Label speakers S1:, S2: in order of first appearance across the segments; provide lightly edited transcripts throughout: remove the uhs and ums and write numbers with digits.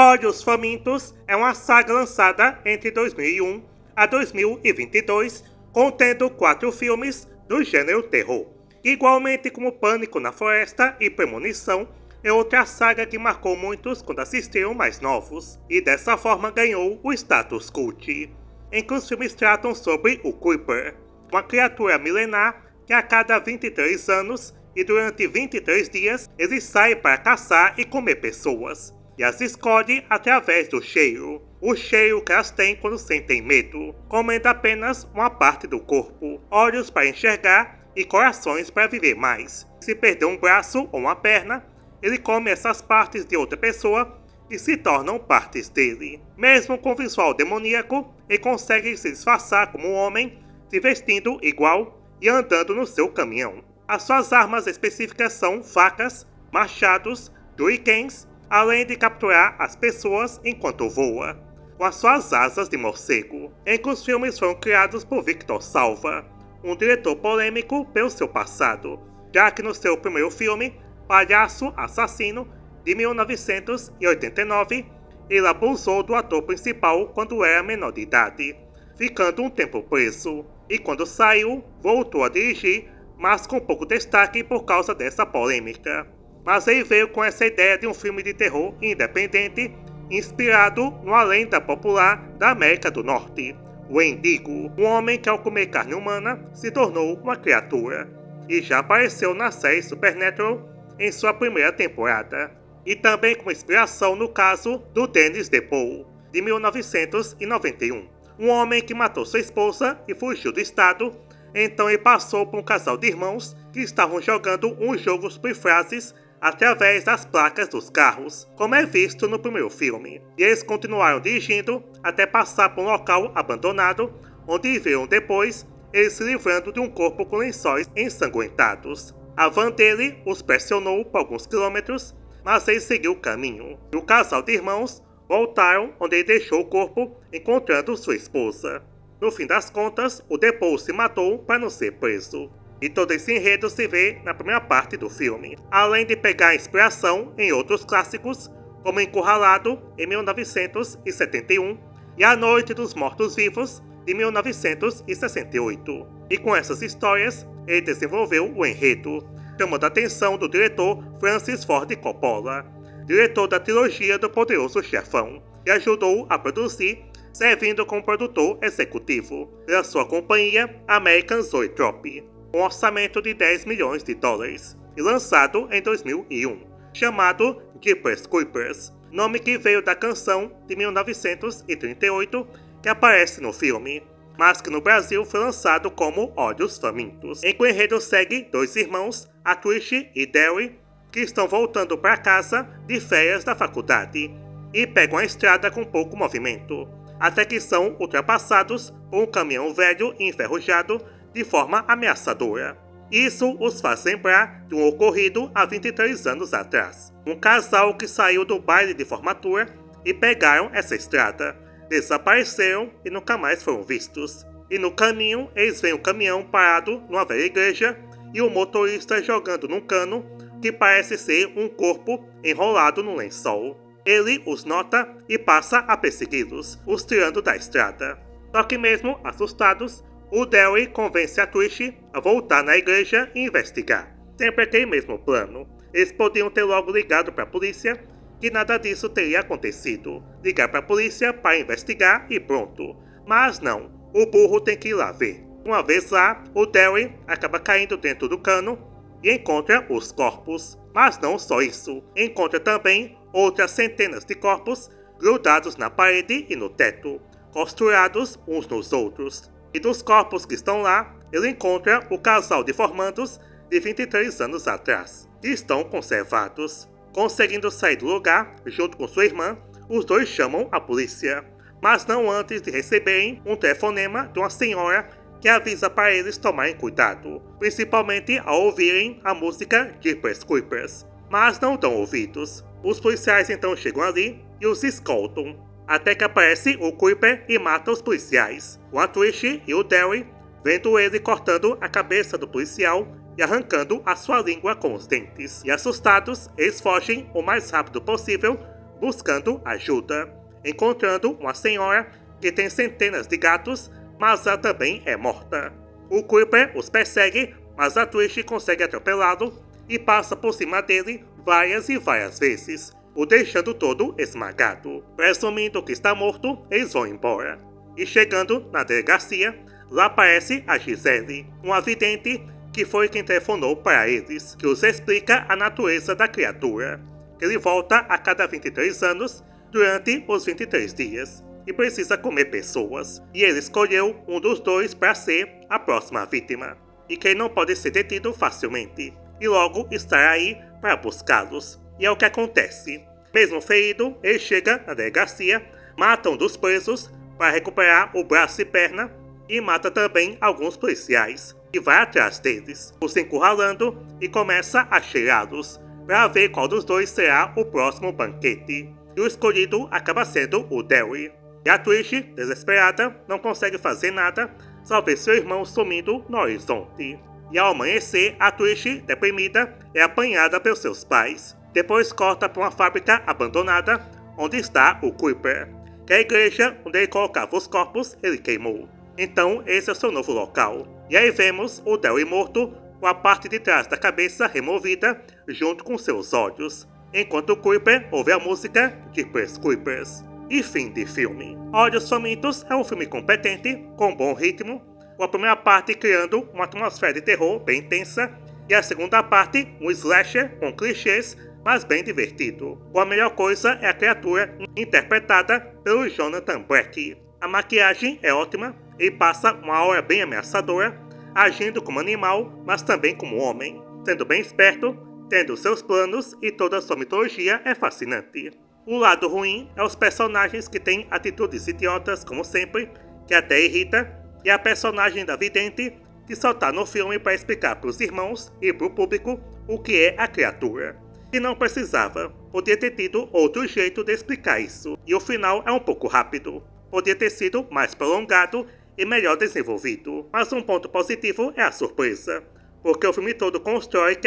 S1: Olhos Famintos é uma saga lançada entre 2001 a 2022, contendo 4 filmes do gênero terror. Igualmente como Pânico na Floresta e Premonição, é outra saga que marcou muitos quando assistiram mais novos, e dessa forma ganhou o status cult, em que os filmes tratam sobre o Creeper, uma criatura milenar que a cada 23 anos e durante 23 dias ele sai para caçar e comer pessoas, e as escolhe através do cheiro, o cheiro que elas têm quando sentem medo, comendo apenas uma parte do corpo, olhos para enxergar e corações para viver mais. Se perder um braço ou uma perna, ele come essas partes de outra pessoa e se tornam partes dele. Mesmo com visual demoníaco, ele consegue se disfarçar como um homem, se vestindo igual e andando no seu caminhão. As suas armas específicas são facas, machados, shurikens, além de capturar as pessoas enquanto voa, com as suas asas de morcego. Em que os filmes foram criados por Victor Salva, um diretor polêmico pelo seu passado, já que no seu primeiro filme, Palhaço Assassino, de 1989, ele abusou do ator principal quando era menor de idade, ficando um tempo preso, e quando saiu, voltou a dirigir, mas com pouco destaque por causa dessa polêmica. Mas ele veio com essa ideia de um filme de terror independente, inspirado numa lenda popular da América do Norte, o Wendigo, um homem que ao comer carne humana se tornou uma criatura, e já apareceu na série Supernatural em sua primeira temporada, e também como inspiração no caso do Dennis DePaul, de 1991, um homem que matou sua esposa e fugiu do estado. Então ele passou por um casal de irmãos que estavam jogando um jogo sobre frases através das placas dos carros, como é visto no primeiro filme. E eles continuaram dirigindo até passar por um local abandonado, onde viram depois ele se livrando de um corpo com lençóis ensanguentados. A van dele os pressionou por alguns quilômetros, mas ele seguiu o caminho. E o casal de irmãos voltaram onde ele deixou o corpo, encontrando sua esposa. No fim das contas, o DePaul se matou para não ser preso. E todo esse enredo se vê na primeira parte do filme, além de pegar inspiração em outros clássicos, como Encurralado, em 1971, e A Noite dos Mortos-Vivos, de 1968. E com essas histórias, ele desenvolveu o enredo, chamando a atenção do diretor Francis Ford Coppola, diretor da trilogia do Poderoso Chefão, que ajudou a produzir, servindo como produtor executivo pela sua companhia American Zoetrope, com um orçamento de 10 milhões de dólares, e lançado em 2001, chamado Jeepers Creepers, nome que veio da canção de 1938 que aparece no filme, mas que no Brasil foi lançado como Olhos Famintos, em que o enredo segue dois irmãos, a Trish e Derry, que estão voltando para casa de férias da faculdade, e pegam a estrada com pouco movimento, até que são ultrapassados por um caminhão velho e enferrujado de forma ameaçadora. Isso os faz lembrar de um ocorrido há 23 anos atrás. Um casal que saiu do baile de formatura e pegaram essa estrada, desapareceram e nunca mais foram vistos. E no caminho eles veem o caminhão parado numa velha igreja e o motorista jogando num cano que parece ser um corpo enrolado num lençol. Ele os nota e passa a persegui-los, os tirando da estrada. Só que mesmo assustados, o Derry convence a Trish a voltar na igreja e investigar. Sempre aquele mesmo plano. Eles podiam ter logo ligado para a polícia, que nada disso teria acontecido. Ligar para a polícia para investigar e pronto. Mas não, o burro tem que ir lá ver. Uma vez lá, o Derry acaba caindo dentro do cano e encontra os corpos. Mas não só isso, encontra também outras centenas de corpos grudados na parede e no teto, costurados uns nos outros. E dos corpos que estão lá, ele encontra o casal de formandos de 23 anos atrás, que estão conservados. Conseguindo sair do lugar, junto com sua irmã, os dois chamam a polícia, mas não antes de receberem um telefonema de uma senhora que avisa para eles tomarem cuidado, principalmente ao ouvirem a música Jeepers Creepers, mas não dão ouvidos. Os policiais então chegam ali e os escoltam, até que aparece o Creeper e mata os policiais, com a Trish e o Derry vendo ele cortando a cabeça do policial e arrancando a sua língua com os dentes. E assustados, eles fogem o mais rápido possível buscando ajuda, encontrando uma senhora que tem centenas de gatos, mas ela também é morta. O Kuiper os persegue, mas a Trish consegue atropelá-lo e passa por cima dele várias e várias vezes, o deixando todo esmagado. Presumindo que está morto, eles vão embora. E chegando na delegacia, lá aparece a Gisele, uma vidente que foi quem telefonou para eles, que os explica a natureza da criatura, que ele volta a cada 23 anos durante os 23 dias e precisa comer pessoas, e ele escolheu um dos dois para ser a próxima vítima, e que ele não pode ser detido facilmente, e logo estar aí para buscá-los. E é o que acontece. Mesmo ferido, ele chega na delegacia, mata um dos presos para recuperar o braço e perna, e mata também alguns policiais, e vai atrás deles, os encurralando e começa a cheirá-los, para ver qual dos dois será o próximo banquete. E o escolhido acaba sendo o Derry. E a Trish, desesperada, não consegue fazer nada, só vê seu irmão sumindo no horizonte. E ao amanhecer, a Trish, deprimida, é apanhada pelos seus pais. Depois corta para uma fábrica abandonada, onde está o Kuiper, que a igreja onde ele colocava os corpos ele queimou. Então esse é o seu novo local. E aí vemos o Derry morto, com a parte de trás da cabeça removida, junto com seus olhos, enquanto o Kuiper ouve a música Jeepers Creepers. E fim de filme. Olhos Famintos é um filme competente, com bom ritmo, com a primeira parte criando uma atmosfera de terror bem intensa, e a segunda parte um slasher com clichês, mas bem divertido. A melhor coisa é a criatura interpretada pelo Jonathan Black. A maquiagem é ótima, ele passa uma aura bem ameaçadora, agindo como animal, mas também como homem, sendo bem esperto, tendo seus planos e toda a sua mitologia é fascinante. O lado ruim é os personagens que têm atitudes idiotas, como sempre, que até irrita, e a personagem da vidente, que só tá no filme para explicar pros irmãos e pro público o que é a criatura. E não precisava, podia ter tido outro jeito de explicar isso, e o final é um pouco rápido, podia ter sido mais prolongado e melhor desenvolvido. Mas um ponto positivo é a surpresa, porque o filme todo constrói que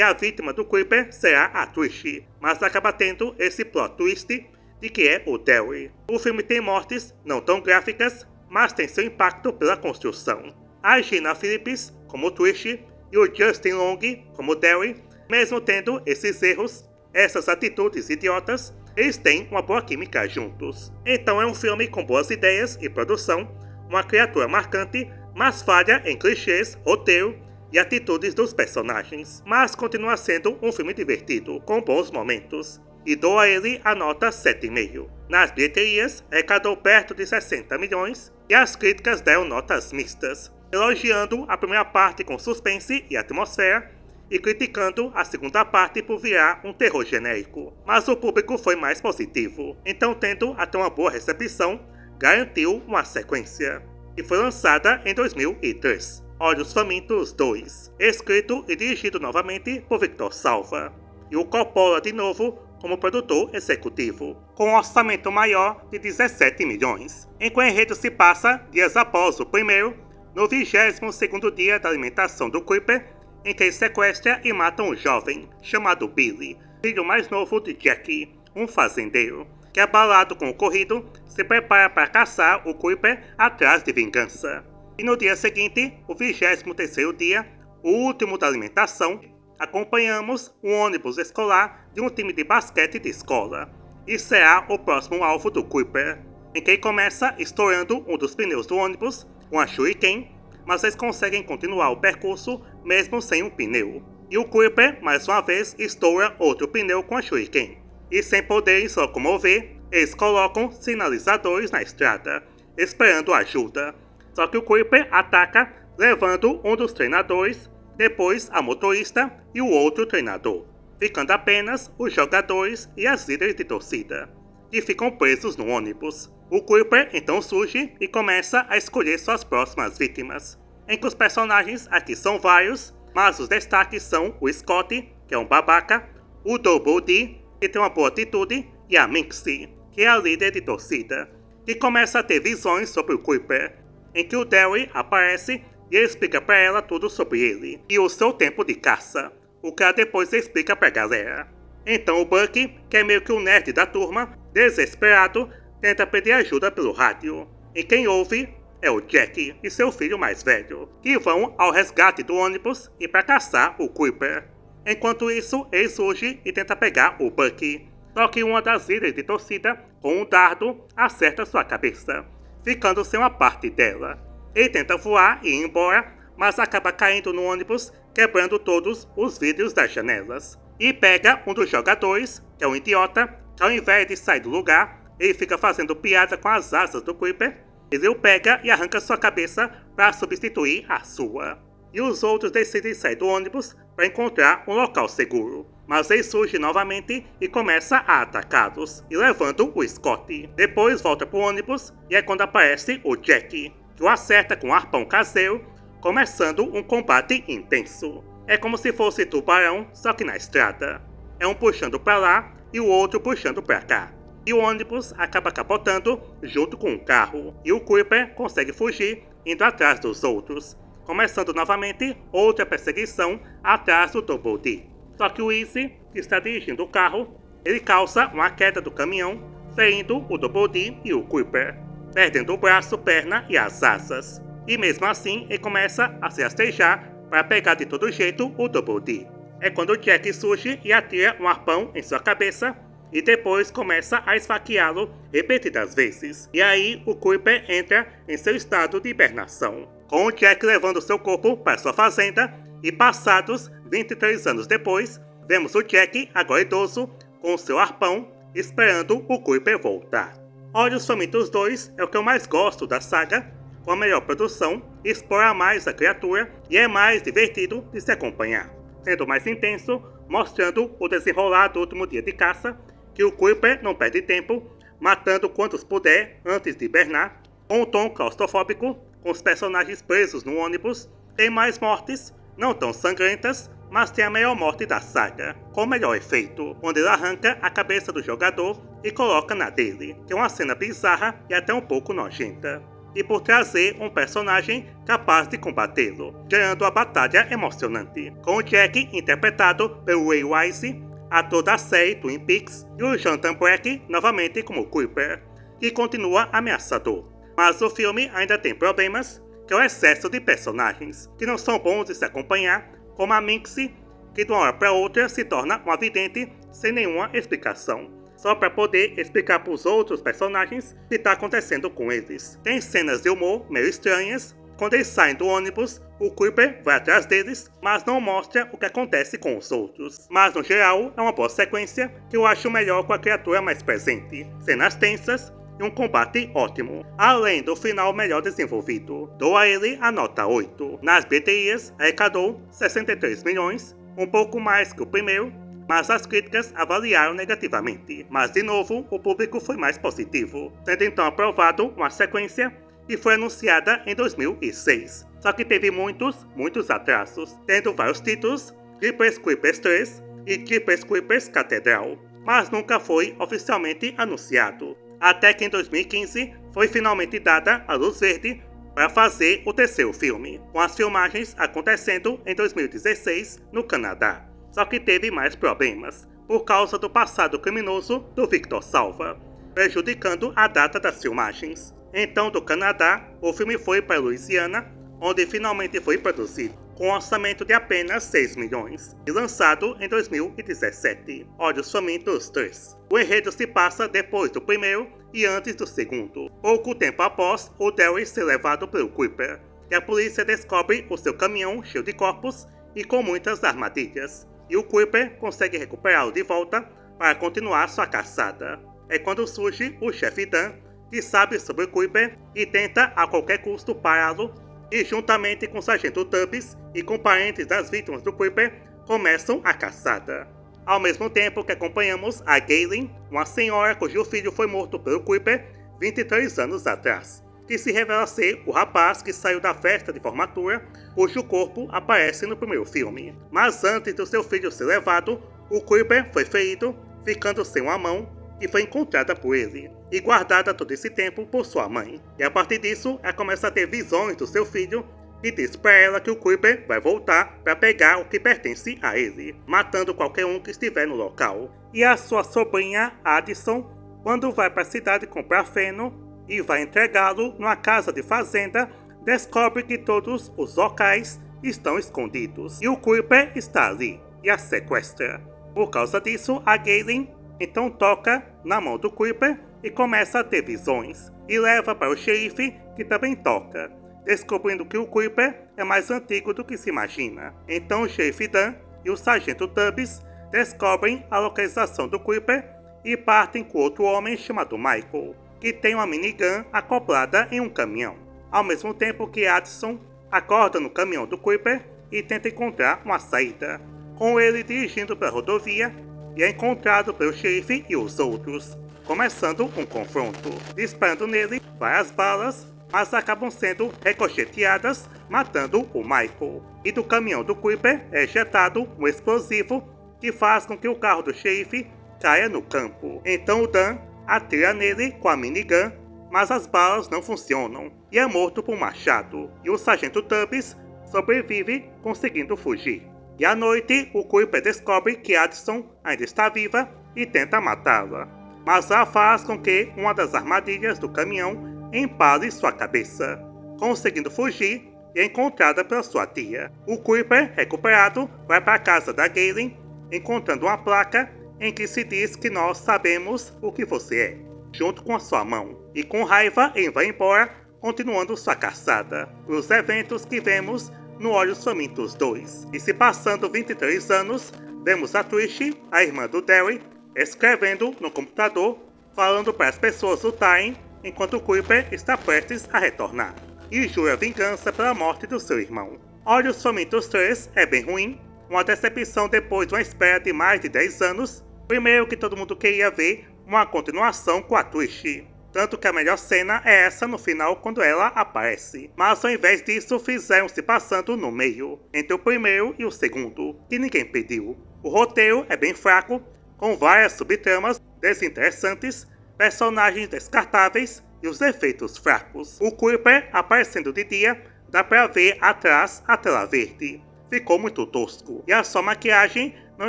S1: a vítima do Kuiper será a Trish, mas acaba tendo esse plot twist de que é o Derry. O filme tem mortes não tão gráficas, mas tem seu impacto pela construção. A Gina Phillips como Trish e o Justin Long como Derry, mesmo tendo esses erros, essas atitudes idiotas, eles têm uma boa química juntos. Então é um filme com boas ideias e produção, uma criatura marcante, mas falha em clichês, roteiro e atitudes dos personagens. Mas continua sendo um filme divertido, com bons momentos, e dou a ele a nota 7,5. Nas bilheterias, arrecadou perto de 60 milhões, e as críticas deram notas mistas, elogiando a primeira parte com suspense e atmosfera, e criticando a segunda parte por virar um terror genérico. Mas o público foi mais positivo, então tendo até uma boa recepção, garantiu uma sequência, e foi lançada em 2003. Olhos Famintos 2, escrito e dirigido novamente por Victor Salva, e o Coppola de novo como produtor executivo, com um orçamento maior de 17 milhões, em que o enredo se passa dias após o primeiro, no 22º dia da alimentação do Kuiper, em que ele sequestra e mata um jovem, chamado Billy, filho mais novo de Jackie, um fazendeiro, que abalado com o ocorrido, se prepara para caçar o Kuiper atrás de vingança. E no dia seguinte, o 23º dia, o último da alimentação, acompanhamos um ônibus escolar de um time de basquete de escola, e será o próximo alvo do Kuiper, em que ele começa estourando um dos pneus do ônibus com a shuriken, mas eles conseguem continuar o percurso mesmo sem um pneu. E o Kuiper, mais uma vez, estoura outro pneu com a shuriken, e sem poderem se locomover, eles colocam sinalizadores na estrada, esperando ajuda. Só que o Kuiper ataca, levando um dos treinadores, depois a motorista e o outro treinador, ficando apenas os jogadores e as líderes de torcida, que ficam presos no ônibus. O Kuiper então surge e começa a escolher suas próximas vítimas, em que os personagens aqui são vários, mas os destaques são o Scott, que é um babaca, o Double D, que tem uma boa atitude, e a Minxie, que é a líder de torcida, que começa a ter visões sobre o Kuiper, em que o Derry aparece e ele explica para ela tudo sobre ele e o seu tempo de caça, o que ela depois explica para a galera. Então o Buck, que é meio que o nerd da turma, desesperado, tenta pedir ajuda pelo rádio. E quem ouve é o Jack e seu filho mais velho, que vão ao resgate do ônibus e para caçar o Kuiper. Enquanto isso, ele surge e tenta pegar o Buck. Só que uma das líderes de torcida, com um dardo, acerta sua cabeça, ficando sem uma parte dela. Ele tenta voar e ir embora, mas acaba caindo no ônibus, quebrando todos os vidros das janelas. E pega um dos jogadores, que é um idiota, que ao invés de sair do lugar, ele fica fazendo piada com as asas do Kuiper. Ele o pega e arranca sua cabeça para substituir a sua. E os outros decidem sair do ônibus para encontrar um local seguro. Mas ele surge novamente e começa a atacá-los, e levando o Scott. Depois volta pro ônibus e é quando aparece o Jack, que o acerta com um arpão caseiro, começando um combate intenso. É como se fosse tubarão, só que na estrada. É um puxando para lá e o outro puxando para cá. E o ônibus acaba capotando junto com o carro. E o Kuiper consegue fugir indo atrás dos outros, começando novamente outra perseguição atrás do Double D. Só que o Easy, que está dirigindo o carro, ele causa uma queda do caminhão, ferindo o Double D e o Kuiper, perdendo o braço, perna e as asas. E mesmo assim, ele começa a se rastejar para pegar de todo jeito o Double D. É quando o Jack surge e atira um arpão em sua cabeça, e depois começa a esfaqueá-lo repetidas vezes. E aí o Kuiper entra em seu estado de hibernação, com o Jack levando seu corpo para sua fazenda, e passados 23 anos depois, vemos o Jack, agora idoso, com seu arpão, esperando o Kuiper voltar. Olhos Famintos 2 é o que eu mais gosto da saga, com a melhor produção, explora mais a criatura e é mais divertido de se acompanhar, sendo mais intenso, mostrando o desenrolar do último dia de caça, que o Kuiper não perde tempo, matando quantos puder antes de hibernar, com um tom claustrofóbico, com os personagens presos no ônibus. Tem mais mortes, não tão sangrentas, mas tem a melhor morte da saga, com o melhor efeito, onde ele arranca a cabeça do jogador e coloca na dele, que é uma cena bizarra e até um pouco nojenta, e por trazer um personagem capaz de combatê-lo, gerando a batalha emocionante, com o Jack interpretado pelo Ray Wise, ator da série Twin Peaks, e o Jonathan Breck novamente como Kuiper, que continua ameaçador. Mas o filme ainda tem problemas, que é o excesso de personagens, que não são bons de se acompanhar, como a Minxie, que de uma hora para outra se torna uma vidente sem nenhuma explicação, só para poder explicar para os outros personagens o que está acontecendo com eles. Tem cenas de humor meio estranhas. Quando eles saem do ônibus, o Kuiper vai atrás deles, mas não mostra o que acontece com os outros. Mas no geral, é uma boa sequência, que eu acho melhor com a criatura mais presente, cenas tensas e um combate ótimo, além do final melhor desenvolvido. Dou a ele a nota 8. Nas bilheterias, arrecadou 63 milhões, um pouco mais que o primeiro, mas as críticas avaliaram negativamente. Mas de novo, o público foi mais positivo, sendo então aprovado uma sequência que foi anunciada em 2006. Só que teve muitos atrasos, tendo vários títulos, Jeepers Creepers 3 e Jeepers Creepers Catedral, mas nunca foi oficialmente anunciado. Até que em 2015 foi finalmente dada a luz verde para fazer o terceiro filme, com as filmagens acontecendo em 2016 no Canadá. Só que teve mais problemas, por causa do passado criminoso do Victor Salva, prejudicando a data das filmagens. Então, do Canadá, o filme foi para Louisiana, onde finalmente foi produzido, com um orçamento de apenas 6 milhões, e lançado em 2017, Olhos Famintos 3. O enredo se passa depois do primeiro e antes do segundo, pouco tempo após o Derry ser levado pelo Kuiper, e a polícia descobre o seu caminhão cheio de corpos e com muitas armadilhas, e o Kuiper consegue recuperá-lo de volta para continuar sua caçada. É quando surge o chefe Dan, que sabe sobre o Kuiper e tenta a qualquer custo pará-lo, e juntamente com o sargento Tubbs e com parentes das vítimas do Kuiper, começam a caçada. Ao mesmo tempo que acompanhamos a Galen, uma senhora cujo filho foi morto pelo Kuiper 23 anos atrás, que se revela ser o rapaz que saiu da festa de formatura, cujo corpo aparece no primeiro filme. Mas antes do seu filho ser levado, o Kuiper foi ferido, ficando sem uma mão, e foi encontrada por ele, e guardada todo esse tempo por sua mãe. E a partir disso, ela começa a ter visões do seu filho, e diz pra ela que o Kuiper vai voltar para pegar o que pertence a ele, matando qualquer um que estiver no local. E a sua sobrinha, Addison, quando vai para a cidade comprar feno e vai entregá-lo numa casa de fazenda, descobre que todos os locais estão escondidos e o Kuiper está ali e a sequestra. Por causa disso, a Galen então toca na mão do Kuiper e começa a ter visões, e leva para o xerife, que também toca, descobrindo que o Kuiper é mais antigo do que se imagina. Então o xerife Dan e o sargento Tubbs descobrem a localização do Kuiper e partem com outro homem chamado Michael, que tem uma minigun acoplada em um caminhão, ao mesmo tempo que Addison acorda no caminhão do Kuiper e tenta encontrar uma saída, com ele dirigindo para a rodovia e é encontrado pelo xerife e os outros, começando um confronto, disparando nele várias balas, mas acabam sendo ricocheteadas, matando o Michael. E do caminhão do Kuiper é ejetado um explosivo que faz com que o carro do xerife caia no campo. Então o Dan atira nele com a minigun, mas as balas não funcionam e é morto por um machado. E o sargento Tubbs sobrevive conseguindo fugir. E à noite, o Kuiper descobre que Addison ainda está viva e tenta matá-la, mas ela faz com que uma das armadilhas do caminhão empale sua cabeça, conseguindo fugir e é encontrada pela sua tia. O Kuiper, recuperado, vai para a casa da Galen, encontrando uma placa em que se diz que nós sabemos o que você é, junto com a sua mão, e com raiva ele vai embora, continuando sua caçada pelos eventos que vemos no Olhos Famintos 2. E se passando 23 anos, vemos a Trish, a irmã do Derry, escrevendo no computador, falando para as pessoas lutarem enquanto o Kuiper está prestes a retornar, e jura vingança pela morte do seu irmão. Olhos Famintos 3 é bem ruim, uma decepção depois de uma espera de mais de 10 anos. Primeiro que todo mundo queria ver uma continuação com a Trish, tanto que a melhor cena é essa no final quando ela aparece. Mas ao invés disso fizeram se passando no meio, entre o primeiro e o segundo, que ninguém pediu. O roteiro é bem fraco, com várias subtramas desinteressantes, personagens descartáveis e os efeitos fracos. O Kuiper aparecendo de dia, dá pra ver atrás a tela verde. Ficou muito tosco, e a sua maquiagem não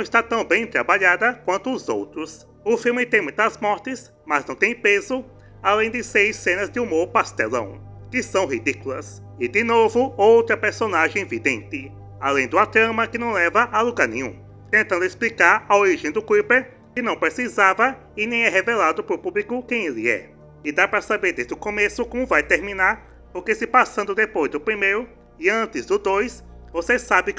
S1: está tão bem trabalhada quanto os outros. O filme tem muitas mortes, mas não tem peso, além de 6 cenas de humor pastelão, que são ridículas. E de novo, outra personagem vidente, além de uma trama que não leva a lugar nenhum, tentando explicar a origem do Kuiper, que não precisava e nem é revelado para o público quem ele é. E dá para saber desde o começo como vai terminar, porque se passando depois do primeiro e antes do 2, você sabe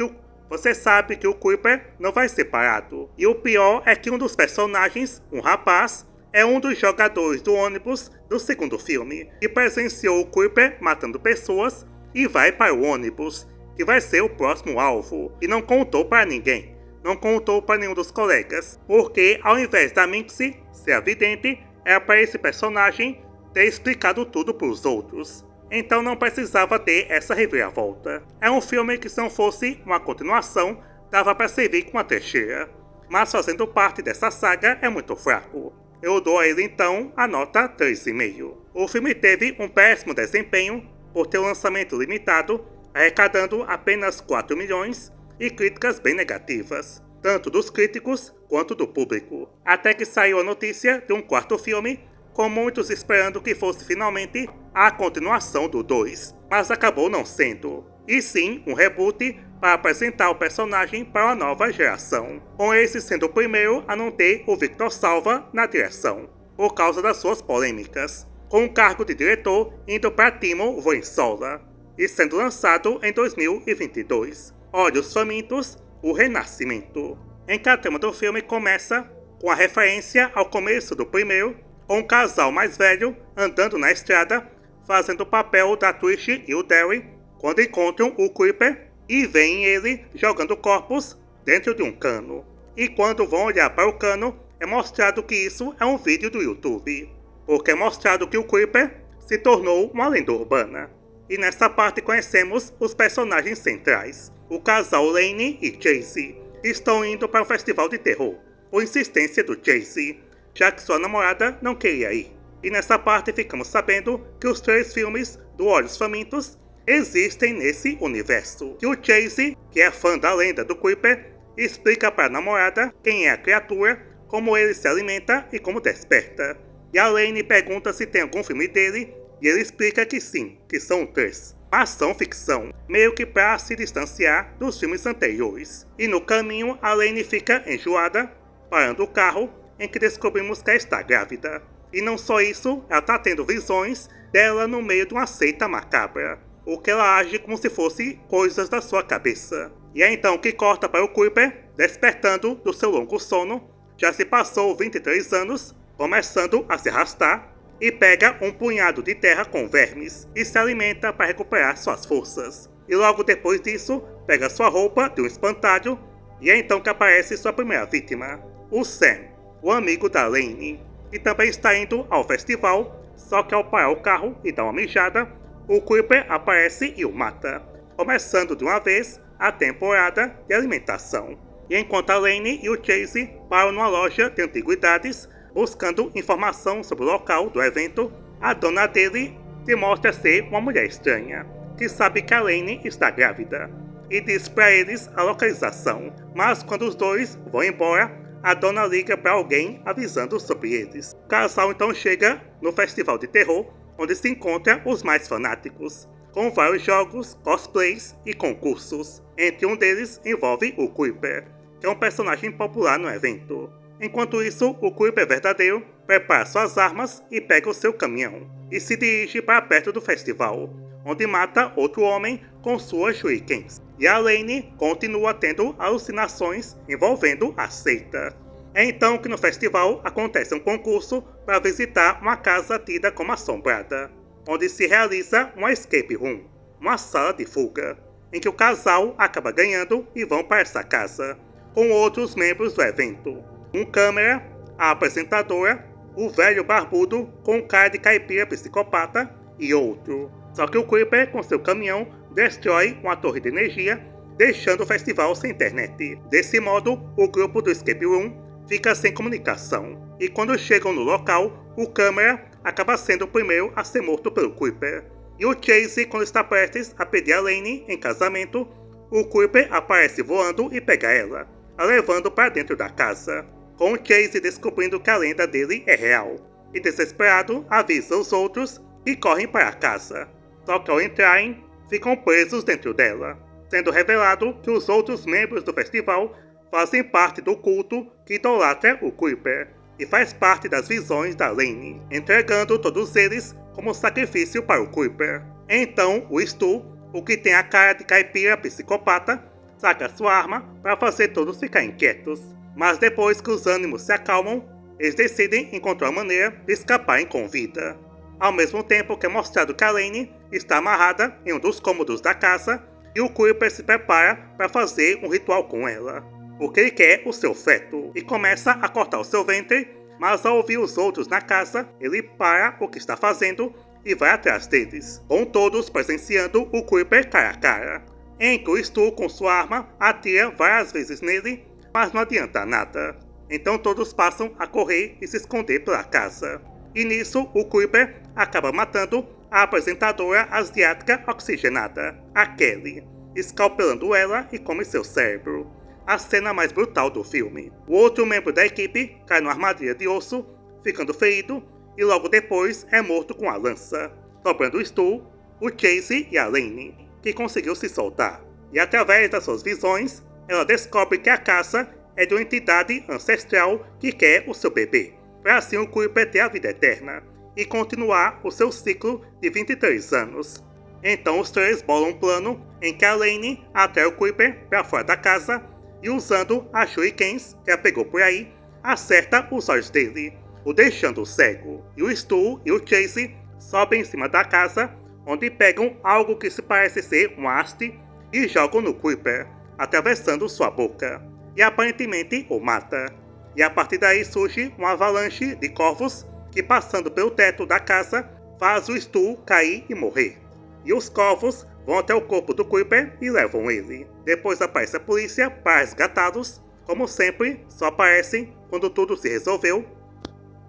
S1: que o Kuiper não vai ser parado. E o pior é que um dos personagens, um rapaz, é um dos jogadores do ônibus do segundo filme, que presenciou o Kuiper matando pessoas e vai para o ônibus, que vai ser o próximo alvo, e não contou para ninguém. Não contou para nenhum dos colegas, porque ao invés da Minxie ser a vidente, era para esse personagem ter explicado tudo para os outros. Então não precisava ter essa reviravolta. É um filme que, se não fosse uma continuação, dava para servir com uma terceira. Mas fazendo parte dessa saga é muito fraco. Eu dou a ele então a nota 3,5. O filme teve um péssimo desempenho por ter um lançamento limitado, arrecadando apenas 4 milhões e críticas bem negativas, tanto dos críticos quanto do público. Até que saiu a notícia de um quarto filme, com muitos esperando que fosse finalmente a continuação do 2, mas acabou não sendo, e sim um reboot para apresentar o personagem para uma nova geração, com esse sendo o primeiro a não ter o Victor Salva na direção, por causa das suas polêmicas, com o cargo de diretor indo para Timo Voinsola, e sendo lançado em 2022. Olhos Famintos, o Renascimento, em que a trama do filme começa com a referência ao começo do primeiro, com um casal mais velho andando na estrada, fazendo o papel da Trish e o Derry, quando encontram o Kuiper e veem ele jogando corpos dentro de um cano. E quando vão olhar para o cano, é mostrado que isso é um vídeo do YouTube, porque é mostrado que o Kuiper se tornou uma lenda urbana. E nessa parte conhecemos os personagens centrais, o casal Lane e Chase, que estão indo para um festival de terror, por insistência do Chase, já que sua namorada não queria ir. E nessa parte ficamos sabendo que os 3 filmes do Olhos Famintos existem nesse universo. Que o Chase, que é fã da lenda do Creeper, explica para a namorada quem é a criatura, como ele se alimenta e como desperta. E a Lane pergunta se tem algum filme dele, e ele explica que sim, que são 3. Mas são ficção, meio que para se distanciar dos filmes anteriores. E no caminho, a Lane fica enjoada, parando o carro, em que descobrimos que ela está grávida. E não só isso, ela está tendo visões dela no meio de uma seita macabra, o que ela age como se fosse coisas da sua cabeça. E é então que corta para o Creeper, despertando do seu longo sono. Já se passou 23 anos, começando a se arrastar, e pega um punhado de terra com vermes e se alimenta para recuperar suas forças. E logo depois disso, pega sua roupa de um espantalho, e é então que aparece sua primeira vítima, o Sam, o amigo da Lane, que também está indo ao festival, só que ao parar o carro e dar uma mijada, o Creeper aparece e o mata, começando de uma vez a temporada de alimentação. E enquanto a Lane e o Chase param numa loja de antiguidades, buscando informação sobre o local do evento, a dona dele se mostra ser uma mulher estranha, que sabe que a Lane está grávida, e diz para eles a localização. Mas quando os dois vão embora, a dona liga para alguém avisando sobre eles. O casal então chega no festival de terror, onde se encontram os mais fanáticos, com vários jogos, cosplays e concursos. Entre um deles envolve o Creeper, que é um personagem popular no evento. Enquanto isso, o Creeper verdadeiro prepara suas armas e pega o seu caminhão, e se dirige para perto do festival, onde mata outro homem com suas shurikens. E a Lane continua tendo alucinações envolvendo a seita. É então que no festival acontece um concurso para visitar uma casa tida como assombrada, onde se realiza uma escape room, uma sala de fuga, em que o casal acaba ganhando e vão para essa casa, com outros membros do evento. Um câmera, a apresentadora, o velho barbudo com cara de caipira psicopata e outro. Só que o Creeper com seu caminhão destrói uma torre de energia, deixando o festival sem internet. Desse modo, o grupo do escape room fica sem comunicação. E quando chegam no local, o câmera acaba sendo o primeiro a ser morto pelo Creeper. E o Chase, quando está prestes a pedir a Lane em casamento, o Creeper aparece voando e pega ela, a levando para dentro da casa, com o Chase descobrindo que a lenda dele é real, e desesperado avisa os outros que correm para a casa. Só que ao entrarem, ficam presos dentro dela, sendo revelado que os outros membros do festival fazem parte do culto que idolatra o Creeper, e faz parte das visões da Lane, entregando todos eles como sacrifício para o Creeper. Então, o Stu, o que tem a cara de caipira psicopata, saca sua arma para fazer todos ficar inquietos. Mas depois que os ânimos se acalmam, eles decidem encontrar uma maneira de escaparem com vida. Ao mesmo tempo que é mostrado que a Lane está amarrada em um dos cômodos da casa e o Creeper se prepara para fazer um ritual com ela, porque ele quer o seu feto, e começa a cortar o seu ventre, mas ao ouvir os outros na casa, ele para o que está fazendo e vai atrás deles, com todos presenciando o Creeper cara a cara, em que o Stu com sua arma atira várias vezes nele, mas não adianta nada. Então todos passam a correr e se esconder pela casa. E nisso, o Creeper acaba matando a apresentadora asiática oxigenada, a Kelly, escalpelando ela e come seu cérebro. A cena mais brutal do filme. O outro membro da equipe cai numa armadilha de osso, ficando ferido, e logo depois é morto com a lança, sobrando o Stu, o Chase e a Lane, que conseguiu se soltar. E através das suas visões, ela descobre que a caça é de uma entidade ancestral que quer o seu bebê, para assim o Creeper ter a vida eterna e continuar o seu ciclo de 23 anos. Então os três bolam um plano em que a Lane atrai o Creeper para fora da casa e, usando as shurikens que ela pegou por aí, acerta os olhos dele, o deixando cego. E o Stu e o Chase sobem em cima da casa, onde pegam algo que se parece ser uma haste e jogam no Creeper, atravessando sua boca, e aparentemente o mata. E a partir daí surge uma avalanche de corvos que, passando pelo teto da casa, faz o Stu cair e morrer. E os corvos vão até o corpo do Creeper e levam ele. Depois aparece a polícia para resgatá-los. Como sempre, só aparecem quando tudo se resolveu.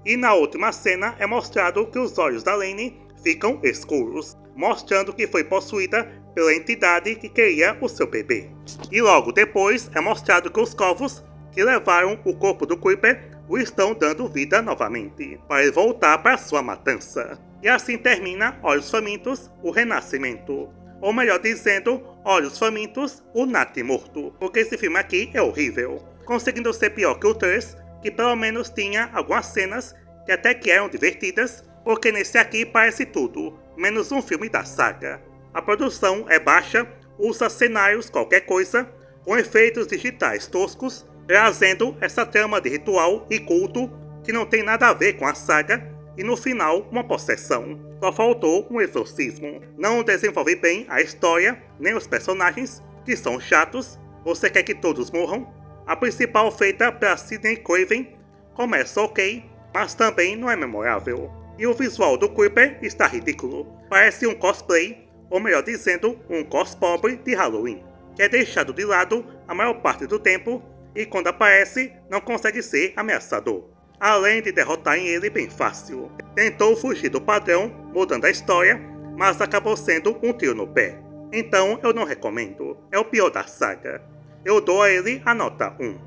S1: E na última cena é mostrado que os olhos da Lane ficam escuros, mostrando que foi possuída pela entidade que queria o seu bebê. E logo depois é mostrado que os corvos que levaram o corpo do Creeper o estão dando vida novamente, para ele voltar para sua matança. E assim termina Olhos Famintos, o Renascimento. Ou melhor dizendo, Olhos Famintos, o Natimorto. Porque esse filme aqui é horrível, conseguindo ser pior que o 3, que pelo menos tinha algumas cenas que até que eram divertidas, porque nesse aqui parece tudo, menos um filme da saga. A produção é baixa, usa cenários qualquer coisa, com efeitos digitais toscos, trazendo essa trama de ritual e culto que não tem nada a ver com a saga, e no final uma possessão. Só faltou um exorcismo. Não desenvolve bem a história, nem os personagens, que são chatos. Você quer que todos morram? A principal, feita pela Sidney Craven, começa ok, mas também não é memorável. E o visual do Creeper está ridículo. Parece um cosplay, ou melhor dizendo, um cospobre de Halloween, que é deixado de lado a maior parte do tempo e quando aparece não consegue ser ameaçador, além de derrotarem ele bem fácil. Tentou fugir do padrão, mudando a história, mas acabou sendo um tiro no pé. Então eu não recomendo, é o pior da saga. Eu dou a ele a nota 1.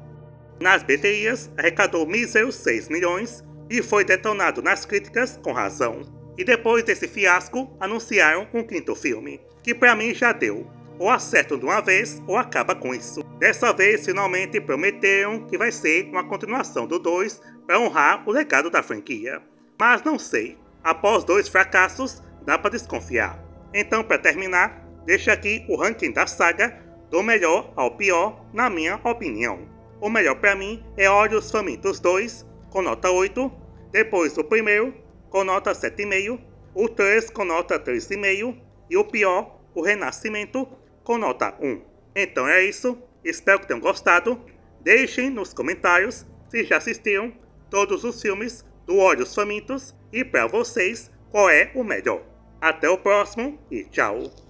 S1: Nas bilheterias, arrecadou míseros 6 milhões e foi detonado nas críticas com razão. E depois desse fiasco, anunciaram um quinto filme, que pra mim já deu. Ou acertam de uma vez, ou acaba com isso. Dessa vez, finalmente prometeram que vai ser uma continuação do 2 para honrar o legado da franquia. Mas não sei, após 2 fracassos, dá para desconfiar. Então, para terminar, deixo aqui o ranking da saga, do melhor ao pior, na minha opinião. O melhor para mim é Olhos Famintos 2, com nota 8, depois o primeiro, com nota 7,5, o 3 com nota 3,5 e o pior, o Renascimento, com nota 1. Então é isso, espero que tenham gostado. Deixem nos comentários se já assistiram todos os filmes do Olhos Famintos e para vocês qual é o melhor. Até o próximo e tchau!